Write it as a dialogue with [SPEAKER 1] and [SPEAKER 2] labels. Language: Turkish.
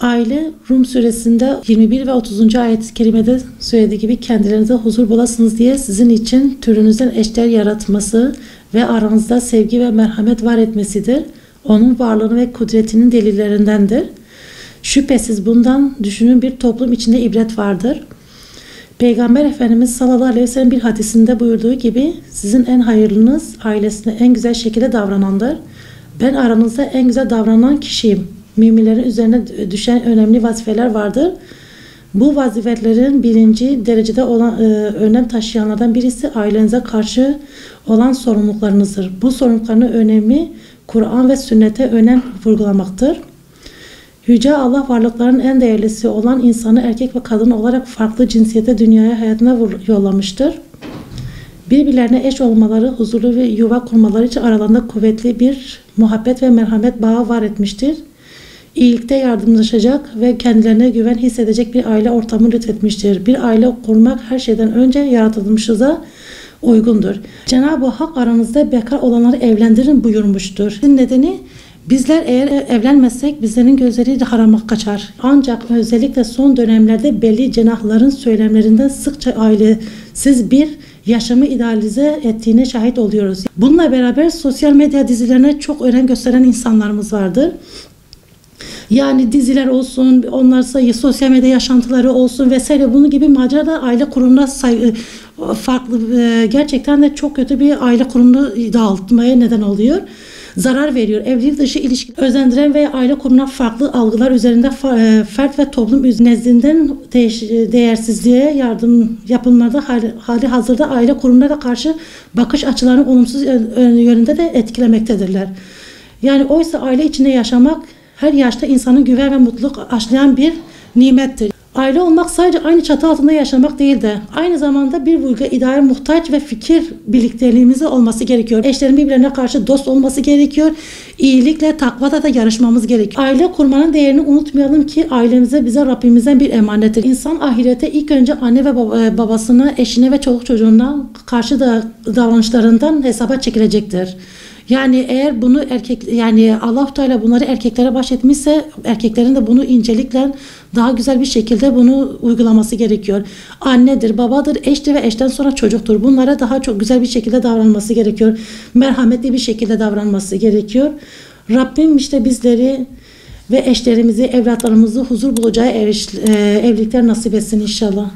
[SPEAKER 1] Aile Rum suresinde 21 ve 30. ayet-i kerimede söylediği gibi kendilerinize huzur bulasınız diye sizin için türünüzden eşler yaratması ve aranızda sevgi ve merhamet var etmesidir. Onun varlığını ve kudretinin delillerindendir. Şüphesiz bundan düşünün bir toplum içinde ibret vardır. Peygamber Efendimiz sallallahu aleyhi ve sellem bir hadisinde buyurduğu gibi sizin en hayırlınız ailesine en güzel şekilde davranandır. Ben aranızda en güzel davranan kişiyim. Müminlerin üzerine düşen önemli vazifeler vardır. Bu vazifelerin birinci derecede olan önem taşıyanlardan birisi ailenize karşı olan sorumluluklarınızdır. Bu sorumlulukların önemi Kur'an ve sünnete önem vurgulamaktır. Yüce Allah varlıkların en değerlisi olan insanı erkek ve kadın olarak farklı cinsiyete dünyaya hayatına yollamıştır. Birbirlerine eş olmaları, huzurlu ve yuva kurmaları için aralarında kuvvetli bir muhabbet ve merhamet bağı var etmiştir. İyilikte yardımlaşacak ve kendilerine güven hissedecek bir aile ortamı lütfetmiştir. Bir aile kurmak her şeyden önce yaratılmışıza uygundur. Cenab-ı Hak aranızda bekar olanları evlendirin buyurmuştur. Nedeni bizler eğer evlenmezsek bizlerin gözleri harama kaçar. Ancak özellikle son dönemlerde belli cenahların söylemlerinden sıkça ailesiz bir yaşamı idealize ettiğine şahit oluyoruz. Bununla beraber sosyal medya dizilerine çok önem gösteren insanlarımız vardır. Yani diziler olsun, onlarsa sosyal medya yaşantıları olsun vesaire bunun gibi macera aile kurumuna farklı gerçekten de çok kötü bir aile kurumunu dağıtmaya neden oluyor. Zarar veriyor. Evlilik dışı ilişki özendiren ve aile kurumuna farklı algılar üzerinde fert ve toplum nezdinden değersizliğe yardım yapılmada hali hazırda aile kurumlarına karşı bakış açılarını olumsuz yönünde de etkilemektedirler. Yani oysa aile içinde yaşamak her yaşta insanın güven ve mutluluk aşılayan bir nimettir. Aile olmak sadece aynı çatı altında yaşamak değil de aynı zamanda bir vurgu idare muhtaç ve fikir birlikteliğimizin olması gerekiyor. Eşlerin birbirlerine karşı dost olması gerekiyor. İyilikle takvada da yarışmamız gerekiyor. Aile kurmanın değerini unutmayalım ki ailemize bize Rabbimizden bir emanettir. İnsan ahirete ilk önce anne ve babasına, eşine ve çoluk çocuğuna karşı da davranışlarından hesaba çekilecektir. Yani eğer bunu Allah-u Teala bunları erkeklere bahşetmişse erkeklerin de bunu incelikle daha güzel bir şekilde bunu uygulaması gerekiyor. Annedir, babadır, eştir ve eşten sonra çocuktur. Bunlara daha çok güzel bir şekilde davranması gerekiyor. Merhametli bir şekilde davranması gerekiyor. Rabbim işte bizleri ve eşlerimizi, evlatlarımızı huzur bulacağı evlilikler nasip etsin inşallah.